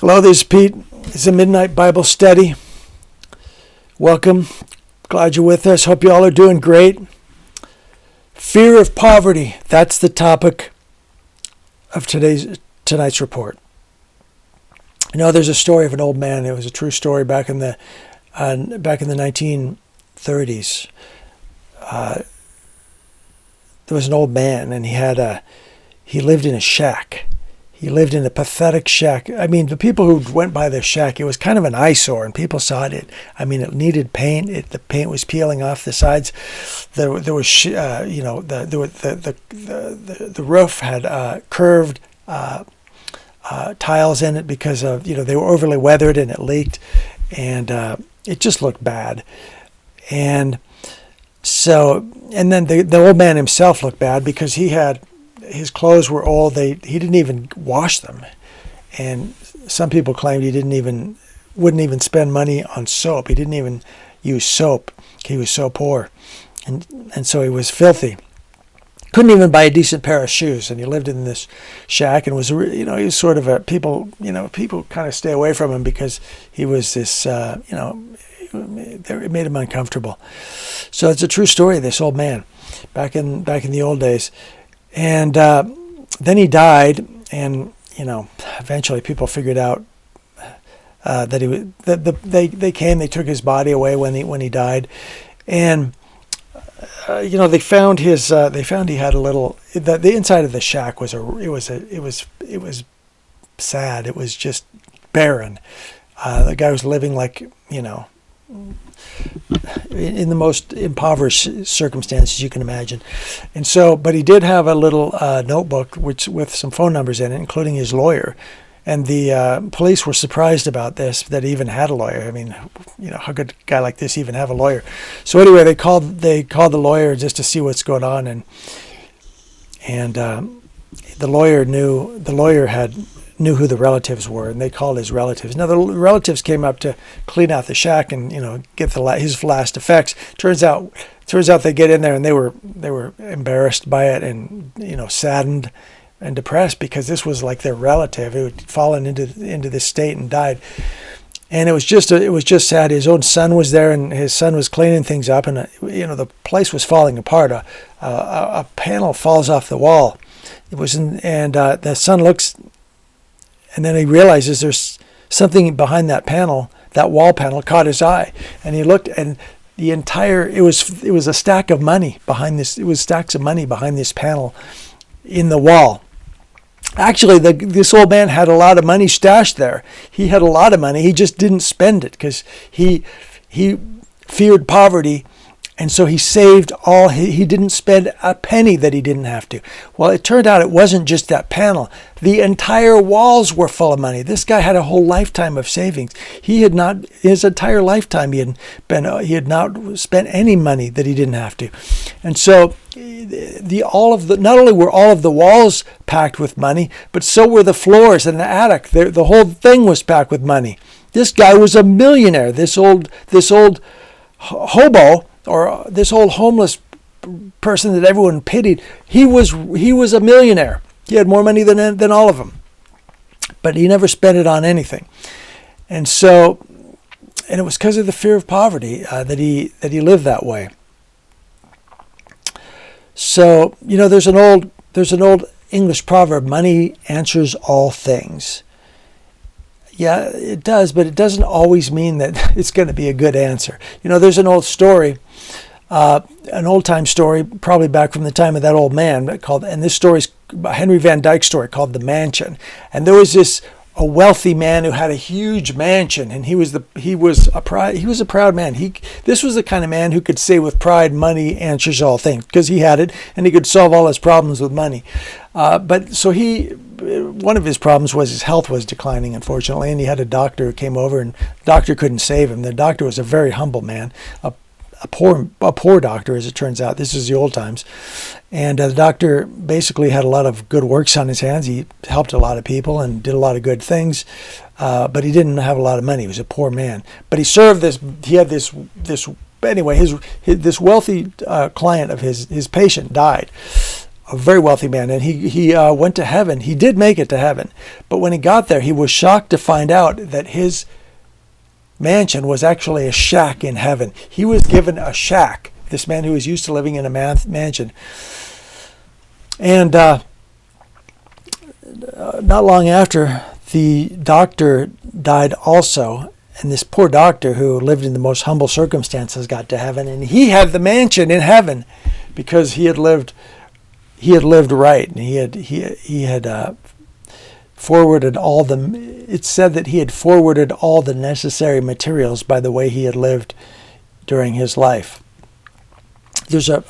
Hello, this is Pete. It's a Midnight Bible Study. Welcome. Glad you're with us. Hope you all are doing great. Fear of poverty. That's the topic of tonight's report. You know, there's a story of an old man. It was a true story back in the 1930s. There was an old man, and he lived in a shack. He lived in a pathetic shack. I mean, the people who went by this shack, it was kind of an eyesore, and people saw it. I mean, it needed paint. The paint was peeling off the sides. There was, the roof had curved tiles in it because of, they were overly weathered and it leaked, and it just looked bad. And so, and then the old man himself looked bad because his clothes were old. He didn't even wash them, and some people claimed he wouldn't even spend money on soap. He didn't even use soap. He was so poor, and so he was filthy. Couldn't even buy a decent pair of shoes, and he lived in this shack and he was sort of people kind of stay away from him because he was this it made him uncomfortable. So it's a true story, this old man back in the old days. And then he died, and eventually people figured out that they took his body away when he died, and they found he had a little. The inside of the shack was sad. It was just barren. The guy was living like in the most impoverished circumstances you can imagine. And so, but he did have a little notebook with some phone numbers in it, including his lawyer. And the police were surprised about this, that he even had a lawyer. I mean, how could a guy like this even have a lawyer? So anyway, they called the lawyer just to see what's going on, and the lawyer knew who the relatives were, and they called his relatives. Now the relatives came up to clean out the shack and get his last effects. Turns out they get in there and they were embarrassed by it and saddened and depressed because this was like their relative who had fallen into this state and died. And it was just sad. His own son was there, and his son was cleaning things up, and the place was falling apart. A panel falls off the wall. The son looks. And then he realizes there's something behind that panel, that wall panel, caught his eye. And he looked, and it was a stack of money behind this. It was stacks of money behind this panel in the wall. Actually, this old man had a lot of money stashed there. He had a lot of money. He just didn't spend it because he feared poverty. And so he saved all. He didn't spend a penny that he didn't have to. Well, it turned out it wasn't just that panel. The entire walls were full of money. This guy had a whole lifetime of savings. His entire lifetime, he had not spent any money that he didn't have to. And so not only were all of the walls packed with money, but so were the floors and the attic. The whole thing was packed with money. This guy was a millionaire. This old hobo, or this old homeless person that everyone pitied, he was a millionaire. He had more money than all of them, but he never spent it on anything. And it was because of the fear of poverty that he lived that way. So there's an old English proverb: money answers all things. Yeah, it does, but it doesn't always mean that it's going to be a good answer. There's an old story, an old-time story, probably back from the time of that old man, and this story is a Henry Van Dyke story called The Mansion. And there was a wealthy man who had a huge mansion, and he was a proud man. This was the kind of man who could say with pride, money answers all things, because he had it, and he could solve all his problems with money. One of his problems was his health was declining, unfortunately, and he had a doctor who came over, and the doctor couldn't save him. The doctor was a very humble man, a poor doctor, as it turns out. This is the old times. And the doctor basically had a lot of good works on his hands. He helped a lot of people and did a lot of good things, but he didn't have a lot of money. He was a poor man. But he had this wealthy client of his patient died. a very wealthy man, and he went to heaven. He did make it to heaven, but when he got there, he was shocked to find out that his mansion was actually a shack in heaven. He was given a shack. This man who was used to living in a mansion, and not long after, the doctor died also. And this poor doctor who lived in the most humble circumstances got to heaven, and he had the mansion in heaven because he had lived right, and he had forwarded all the. It said that he had forwarded all the necessary materials by the way he had lived during his life. There's a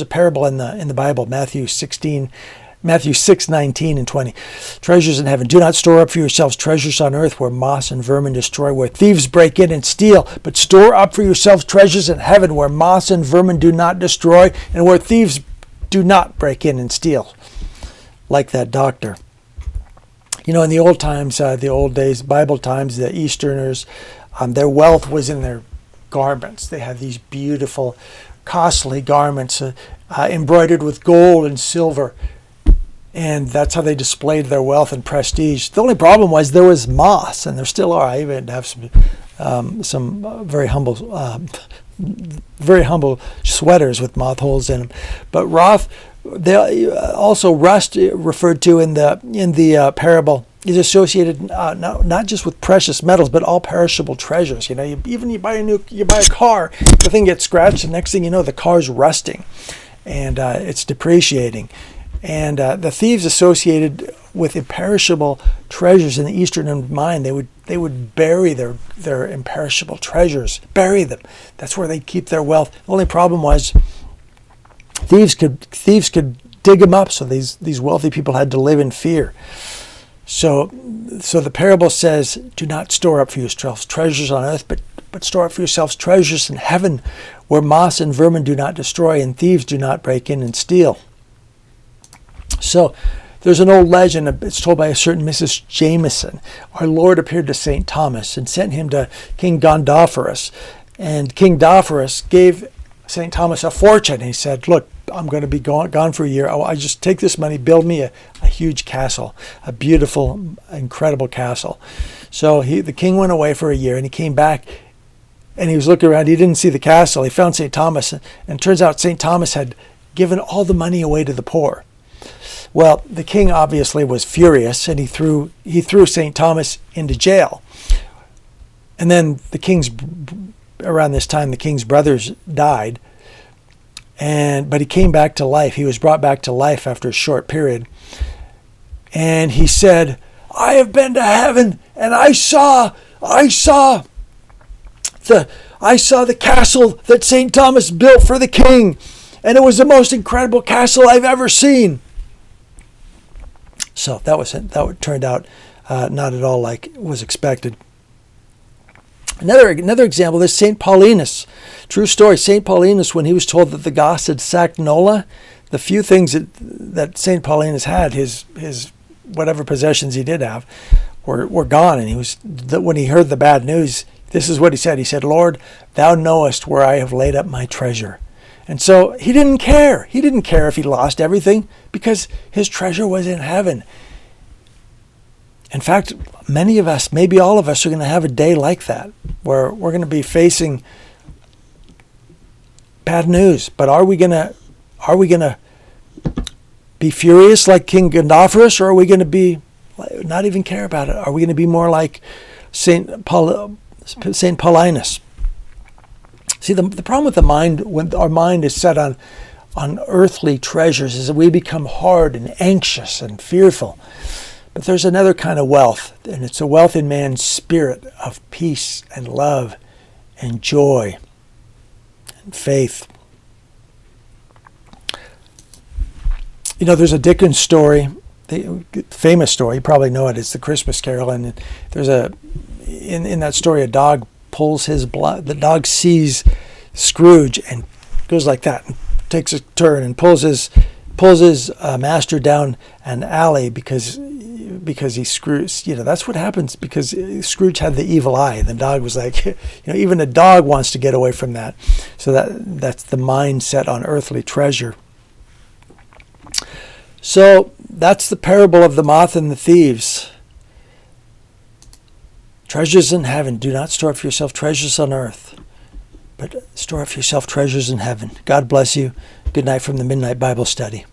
parable in the Bible, Matthew 6:19 and 20. Treasures in heaven. Do not store up for yourselves treasures on earth where moths and vermin destroy, where thieves break in and steal, but store up for yourselves treasures in heaven where moths and vermin do not destroy, and where thieves do not break in and steal. Like that doctor. In the old times, the old days, Bible times, the Easterners, their wealth was in their garments. They had these beautiful, costly garments embroidered with gold and silver. And that's how they displayed their wealth and prestige. The only problem was there was moths, and there still are. I even have some very humble sweaters with moth holes in them. But also rust referred to in the parable is associated not just with precious metals, but all perishable treasures. You buy a car, the thing gets scratched, and next thing you know, the car's rusting, and it's depreciating. And the thieves associated with imperishable treasures in the Eastern mind, they would bury their imperishable treasures, bury them. That's where they keep their wealth. The only problem was thieves could dig them up, so these wealthy people had to live in fear. So the parable says, do not store up for yourselves treasures on earth, but store up for yourselves treasures in heaven, where moths and vermin do not destroy, and thieves do not break in and steal. So there's an old legend, it's told by a certain Mrs. Jameson. Our Lord appeared to St. Thomas and sent him to King Gondopharus. And King Gondopharus gave St. Thomas a fortune. He said, look, I'm going to be gone for a year. I just take this money, build me a huge castle, a beautiful, incredible castle. So the king went away for a year, and he came back, and he was looking around. He didn't see the castle. He found St. Thomas, and it turns out St. Thomas had given all the money away to the poor. Well, the king obviously was furious, and he threw St. Thomas into jail. And then around this time, the king's brothers died, but he came back to life. He was brought back to life after a short period. And he said, I have been to heaven, and I saw the castle that St. Thomas built for the king, and it was the most incredible castle I've ever seen. So that turned out not at all like was expected. Another example is St. Paulinus. True story. St. Paulinus, when he was told that the Goths had sacked Nola, the few things that St. Paulinus had, his whatever possessions he did have, were gone. And when he heard the bad news, this is what he said. He said, Lord, thou knowest where I have laid up my treasure. And so he didn't care. He didn't care if he lost everything because his treasure was in heaven. In fact, many of us, maybe all of us, are going to have a day like that where we're going to be facing bad news. But are we going to be furious like King Gondopharus, or are we going to be not even care about it? Are we going to be more like Saint Paulinus? See, the problem with the mind, when our mind is set on earthly treasures, is that we become hard and anxious and fearful. But there's another kind of wealth, and it's a wealth in man's spirit of peace and love and joy and faith. There's a Dickens story, the famous story, you probably know it, it's the Christmas Carol, and there's in that story, a dog pulls his blood. The dog sees Scrooge and goes like that, and takes a turn and pulls his master down an alley because he Scrooge. That's what happens because Scrooge had the evil eye. The dog was like, even a dog wants to get away from that. So that's the mindset on earthly treasure. So that's the parable of the moth and the thieves. Treasures in heaven. Do not store up for yourself treasures on earth, but store up for yourself treasures in heaven. God bless you. Good night from the Midnight Bible Study.